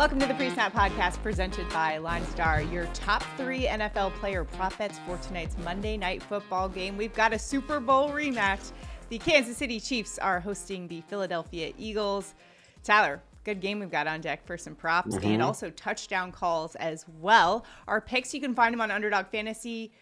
Welcome to the Pre-Snap Podcast presented by LineStar, your top 3 NFL player prop bets for tonight's Monday Night Football game. We've got a Super Bowl rematch. The Kansas City Chiefs are hosting the Philadelphia Eagles. Tyler, good game we've got on deck for some props and also touchdown calls as well. Our picks, you can find them on Underdog Fantasy,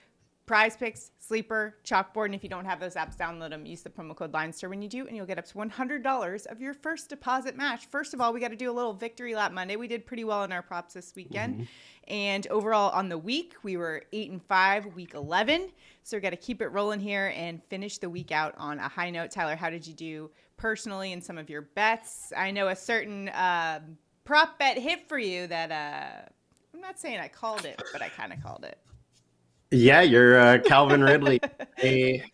PrizePicks, Sleeper, Chalkboard, and if you don't have those apps, download them. Use the promo code LineStar when you do, and you'll get up to $100 of your first deposit match. First of all, we got to do a little victory lap Monday. We did pretty well in our props this weekend, and overall on the week, we were 8-5, week 11. So we got to keep it rolling here and finish the week out on a high note. Tyler, how did you do personally in some of your bets? I know a certain prop bet hit for you that I'm not saying I called it, but I kind of called it. Yeah, you're Calvin Ridley.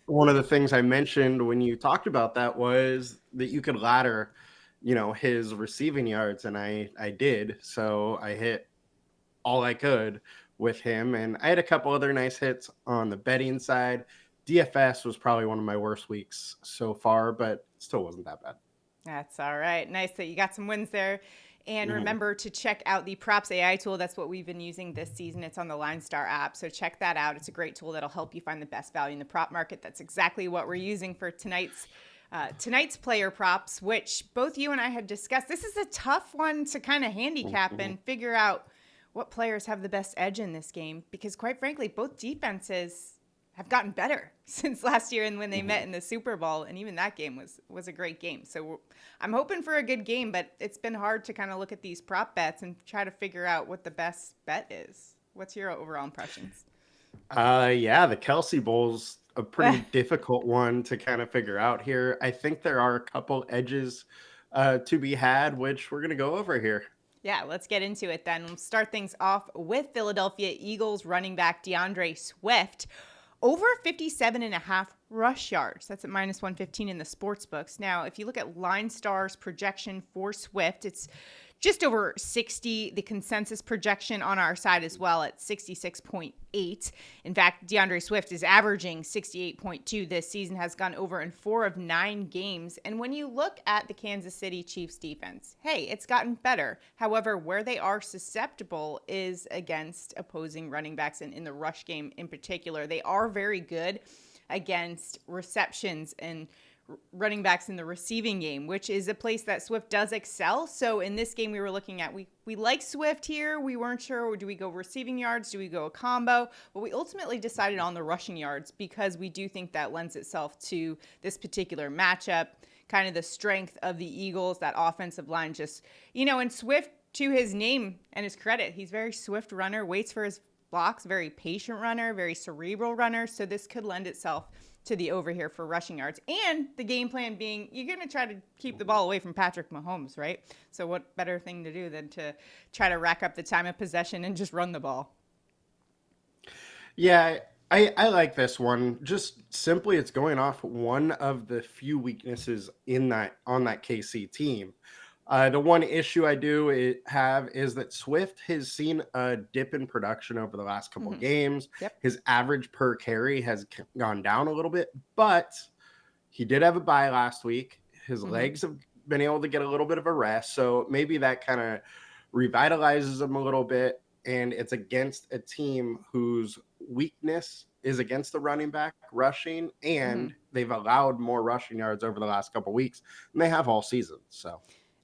One of the things I mentioned when you talked about that was that you could ladder, his receiving yards, and I did. So I hit all I could with him, and I had a couple other nice hits on the betting side. DFS was probably one of my worst weeks so far, but still wasn't that bad. That's all right. Nice that you got some wins there. And remember to check out the PropsAI tool. That's what we've been using this season. It's on the LineStar app. So check that out. It's a great tool that'll help you find the best value in the prop market. That's exactly what we're using for tonight's player props, which both you and I have discussed. This is a tough one to kind of handicap and figure out what players have the best edge in this game. Because quite frankly, both defenses have gotten better since last year and when they met in the Super Bowl. And even that game was a great game. So I'm hoping for a good game, but it's been hard to kind of look at these prop bets and try to figure out what the best bet is. What's your overall impressions? The Kelsey Bowl's a pretty difficult one to kind of figure out here. I think there are a couple edges to be had, which we're going to go over here. Yeah, let's get into it then. We'll start things off with Philadelphia Eagles running back DeAndre Swift. Over 57.5 rush yards. That's at minus 115 in the sportsbooks. Now, if you look at LineStar's projection for Swift, it's just over 60. The consensus projection on our side as well at 66.8. In fact, DeAndre Swift is averaging 68.2 this season, has gone over in 4 of 9 games. And when you look at the Kansas City Chiefs defense, hey, it's gotten better. However, where they are susceptible is against opposing running backs and in the rush game in particular. They are very good against receptions and running backs in the receiving game, which is a place that Swift does excel. So in this game we were looking at, we like Swift here. We weren't sure, do we go receiving yards? Do we go a combo? But we ultimately decided on the rushing yards because we do think that lends itself to this particular matchup, kind of the strength of the Eagles, that offensive line just, and Swift, to his name and his credit, he's very swift runner, waits for his blocks, very patient runner, very cerebral runner. So this could lend itself to the over here for rushing yards. And the game plan being, you're going to try to keep the ball away from Patrick Mahomes, right? So what better thing to do than to try to rack up the time of possession and just run the ball? Yeah, I like this one. Just simply, it's going off one of the few weaknesses on that KC team. The one issue I do have is that Swift has seen a dip in production over the last couple of games. Yep. His average per carry has gone down a little bit, but he did have a bye last week. His legs have been able to get a little bit of a rest, so maybe that kind of revitalizes him a little bit, and it's against a team whose weakness is against the running back rushing, and they've allowed more rushing yards over the last couple of weeks than they have all season, so...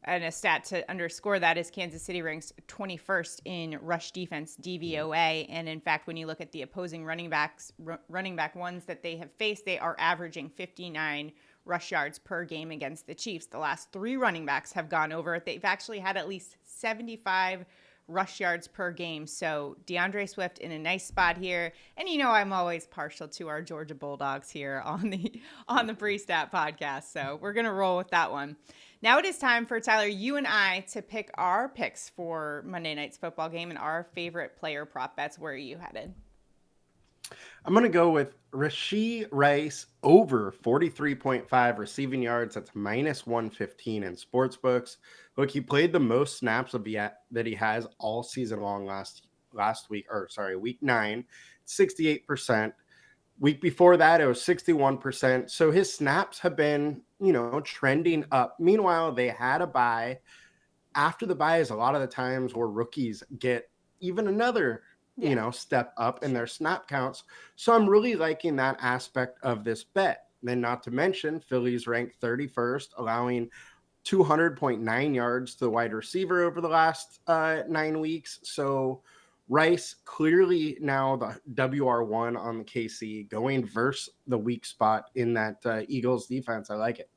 And a stat to underscore that is Kansas City ranks 21st in rush defense DVOA. And in fact, when you look at the opposing running back ones that they have faced, they are averaging 59 rush yards per game against the Chiefs. The last 3 running backs have gone over. They've actually had at least 75 rush yards per game. So DeAndre Swift in a nice spot here. And I'm always partial to our Georgia Bulldogs here on the Pre-Stat podcast. So we're going to roll with that one. Now it is time for Tyler, you and I, to pick our picks for Monday night's football game and our favorite player prop bets. Where are you headed? I'm going to go with Rashee Rice over 43.5 receiving yards. That's minus 115 in sportsbooks. Look, he played the most snaps that he has all season long week 9, 68%. Week before that, it was 61%. So his snaps have been, trending up. Meanwhile, they had a bye. after the bye is a lot of the times where rookies get even another step up in their snap counts. So I'm really liking that aspect of this bet. Then not to mention Philly's ranked 31st, allowing 200.9 yards to the wide receiver over the last 9 weeks. So Rice clearly now the WR1 on the KC, going versus the weak spot in that Eagles defense. I like it.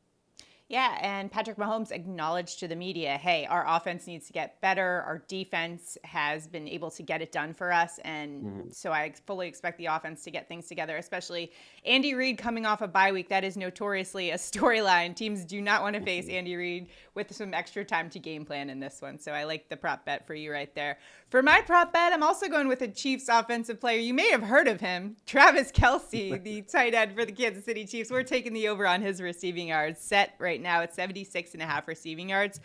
Yeah, and Patrick Mahomes acknowledged to the media, hey, our offense needs to get better. Our defense has been able to get it done for us. And so I fully expect the offense to get things together, especially Andy Reid coming off a bye week. That is notoriously a storyline. Teams do not want to face Andy Reid with some extra time to game plan in this one. So I like the prop bet for you right there. For my prop bet, I'm also going with a Chiefs offensive player. You may have heard of him, Travis Kelce, the tight end for the Kansas City Chiefs. We're taking the over on his receiving yards, set right now at 76.5 receiving yards.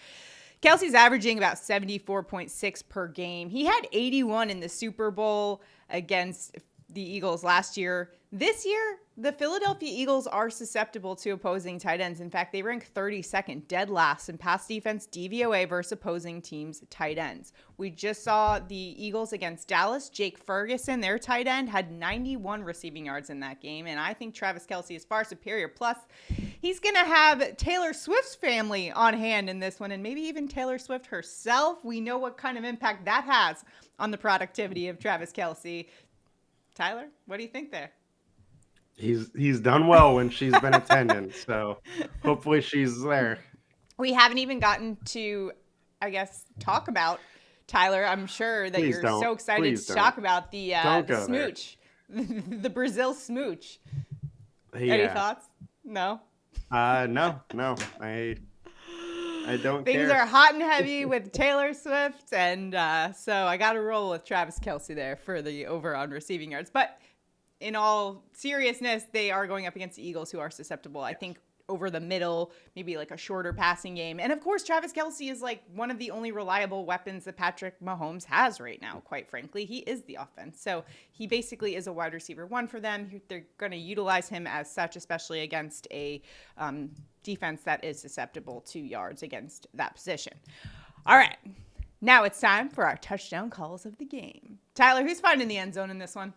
Kelsey's averaging about 74.6 per game. He had 81 in the Super Bowl against the Eagles last year. This year, the Philadelphia Eagles are susceptible to opposing tight ends. In fact, they rank 32nd, dead last in pass defense DVOA versus opposing teams' tight ends. We just saw the Eagles against Dallas. Jake Ferguson, their tight end, had 91 receiving yards in that game, and I think Travis Kelce is far superior. Plus, he's going to have Taylor Swift's family on hand in this one, and maybe even Taylor Swift herself. We know what kind of impact that has on the productivity of Travis Kelce. Tyler, what do you think there? He's done well when she's been attending, so hopefully she's there. We haven't even gotten to, I guess, talk about Tyler. I'm sure that you're so excited to talk about the smooch, the Brazil smooch. Yeah. Any thoughts? No. No. I don't. Things are hot and heavy with Taylor Swift, and so I got to roll with Travis Kelce there for the over on receiving yards. But in all seriousness, they are going up against the Eagles, who are susceptible, I think, over the middle, maybe like a shorter passing game. And of course, Travis Kelce is like one of the only reliable weapons that Patrick Mahomes has right now, quite frankly. He is the offense. So he basically is a wide receiver one for them. They're going to utilize him as such, especially against a defense that is susceptible to yards against that position. All right. Now it's time for our touchdown calls of the game. Tyler, who's finding the end zone in this one?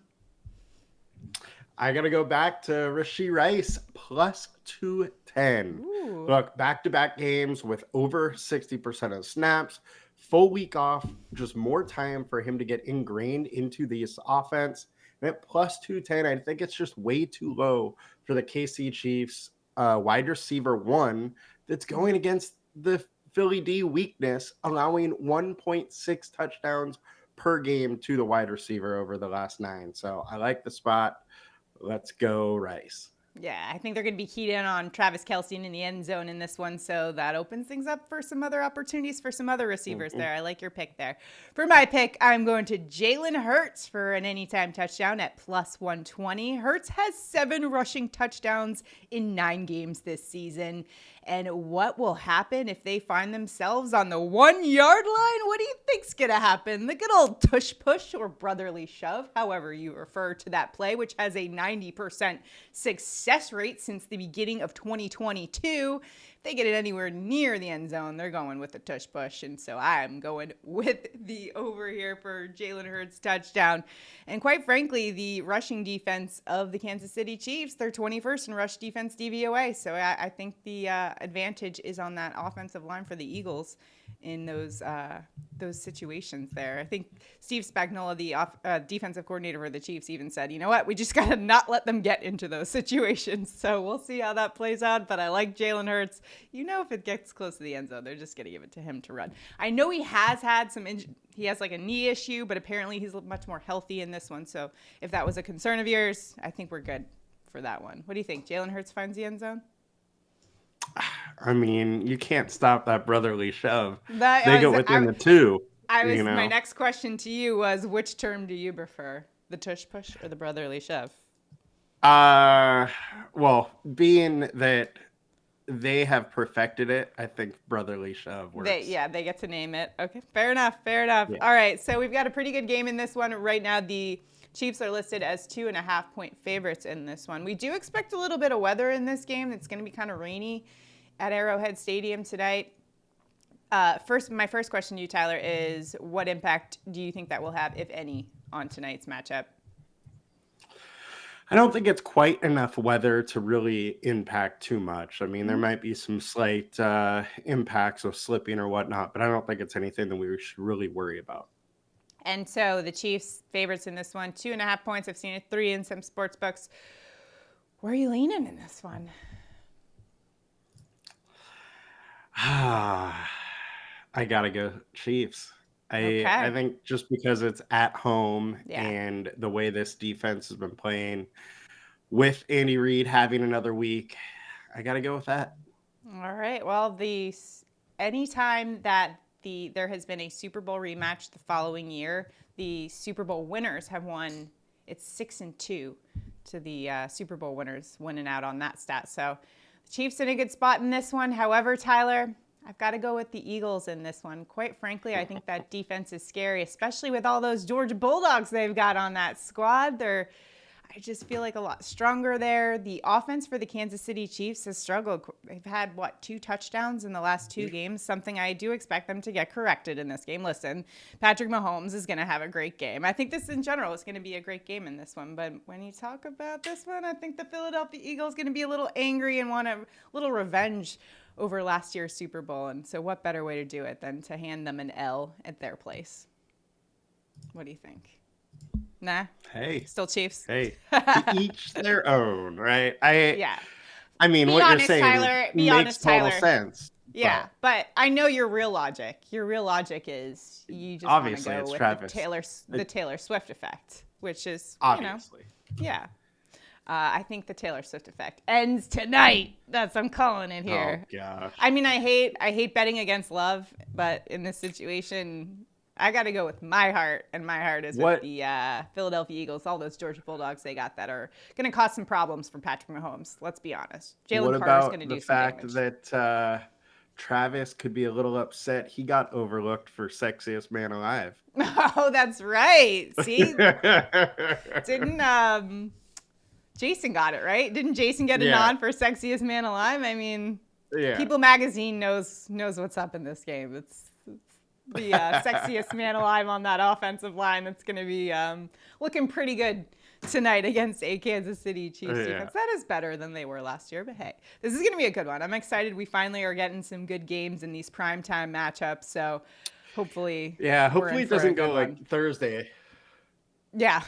I got to go back to Rashee Rice, plus 210. Ooh. Look, back-to-back games with over 60% of snaps, full week off, just more time for him to get ingrained into this offense. And at plus 210, I think it's just way too low for the KC Chiefs wide receiver one that's going against the Philly D weakness, allowing 1.6 touchdowns per game to the wide receiver over the last 9. So I like the spot. Let's go Rice. Yeah, I think they're going to be keyed in on Travis Kelce in the end zone in this one, so that opens things up for some other opportunities for some other receivers there. I like your pick there. For my pick, I'm going to Jalen Hurts for an anytime touchdown at plus 120. Hurts has 7 rushing touchdowns in 9 games this season. And what will happen if they find themselves on the 1-yard line? What do you think's going to happen? The good old tush push or brotherly shove, however you refer to that play, which has a 90% success rate since the beginning of 2022. If they get it anywhere near the end zone, they're going with the tush push. And so I'm going with the over here for Jalen Hurts touchdown. And quite frankly, the rushing defense of the Kansas City Chiefs, they're 21st in rush defense DVOA. So I think the advantage is on that offensive line for the Eagles in those situations there. I think Steve Spagnuolo, the defensive coordinator for the Chiefs, even said, you know what, we just got to not let them get into those situations. So we'll see how that plays out. But I like Jalen Hurts. You know, if it gets close to the end zone, they're just going to give it to him to run. I know he has had some he has like a knee issue, but apparently he's much more healthy in this one. So if that was a concern of yours, I think we're good for that one. What do you think? Jalen Hurts finds the end zone? I mean, you can't stop that brotherly shove. They go within the 2. My next question to you was, which term do you prefer, the tush push or the brotherly shove? Well, being that they have perfected it, I think brotherly shove works. They get to name it. Okay, fair enough. Yeah. All right, so we've got a pretty good game in this one. Right now, the Chiefs are listed as 2.5-point favorites in this one. We do expect a little bit of weather in this game. It's going to be kind of rainy at Arrowhead Stadium tonight. My first question to you, Tyler, is what impact do you think that will have, if any, on tonight's matchup? I don't think it's quite enough weather to really impact too much. I mean, there might be some slight impacts of slipping or whatnot, but I don't think it's anything that we should really worry about. And so the Chiefs favorites in this one, 2.5 points. I've seen it 3 in some sports books. Where are you leaning in this one? I gotta go Chiefs. I think just because it's at home and the way this defense has been playing with Andy Reid having another week, I gotta go with that. All right. Well, anytime that there has been a Super Bowl rematch the following year, the Super Bowl winners have won. It's 6-2 to the Super Bowl winners winning out on that stat. So the Chiefs in a good spot in this one. However, Tyler, I've got to go with the Eagles in this one. Quite frankly, I think that defense is scary, especially with all those Georgia Bulldogs they've got on that squad. I just feel like a lot stronger there. The offense for the Kansas City Chiefs has struggled. They've had, 2 touchdowns in the last 2 games, something I do expect them to get corrected in this game. Listen, Patrick Mahomes is going to have a great game. I think this in general is going to be a great game in this one. But when you talk about this one, I think the Philadelphia Eagles going to be a little angry and want a little revenge over last year's Super Bowl. And so what better way to do it than to hand them an L at their place? What do you think? Nah. Hey. Still Chiefs. Hey. To each their own, right? I mean, be what honest, you're saying Tyler. makes total sense. Yeah, but I know your real logic. Your real logic is you just want to go with Travis. the Taylor Swift effect, which is obviously. Yeah. I think the Taylor Swift effect ends tonight. I'm calling it here. Oh gosh. I mean, I hate betting against love, but in this situation, I got to go with my heart, and my heart is with the Philadelphia Eagles. All those Georgia Bulldogs they got that are going to cause some problems for Patrick Mahomes. Let's be honest. Jalen Carter's going to do some damage. What about the fact that Travis could be a little upset? He got overlooked for sexiest man alive. Oh, that's right. See, didn't Jason got it right? Didn't Jason get a nod for sexiest man alive? I mean, People Magazine knows what's up in this game. It's the sexiest man alive on that offensive line. That's going to be looking pretty good tonight against a Kansas City Chiefs defense. That is better than they were last year, but hey, this is going to be a good one. I'm excited. We finally are getting some good games in these primetime matchups, so hopefully it doesn't go like Thursday. Yeah.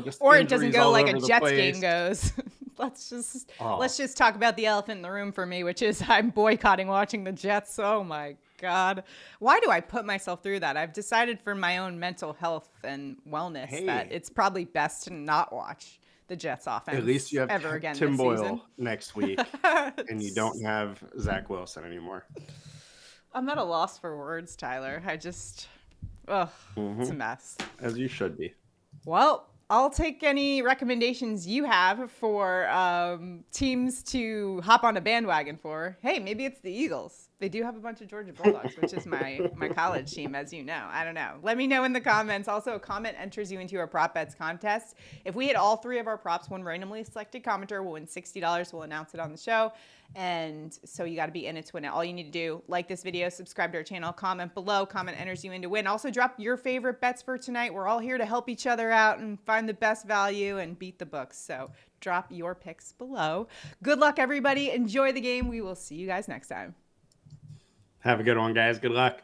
Just or it doesn't go like a Jets game goes. Let's just talk about the elephant in the room for me, which is I'm boycotting watching the Jets. Oh my God. Why do I put myself through that? I've decided for my own mental health and wellness that it's probably best to not watch the Jets offense. At least you have ever again Tim this Boyle season. next week, and you don't have Zach Wilson anymore. I'm at a loss for words, Tyler. It's a mess. As you should be. Well, I'll take any recommendations you have for teams to hop on a bandwagon for. Hey, maybe it's the Eagles. They do have a bunch of Georgia Bulldogs, which is my college team, as you know. I don't know. Let me know in the comments. Also, a comment enters you into our prop bets contest. If we hit all 3 of our props, one randomly selected commenter will win $60. We'll announce it on the show. And so you got to be in it to win it. All you need to do, like this video, subscribe to our channel, comment below. Comment enters you in to win. Also, drop your favorite bets for tonight. We're all here to help each other out and find the best value and beat the books. So drop your picks below. Good luck, everybody. Enjoy the game. We will see you guys next time. Have a good one, guys. Good luck.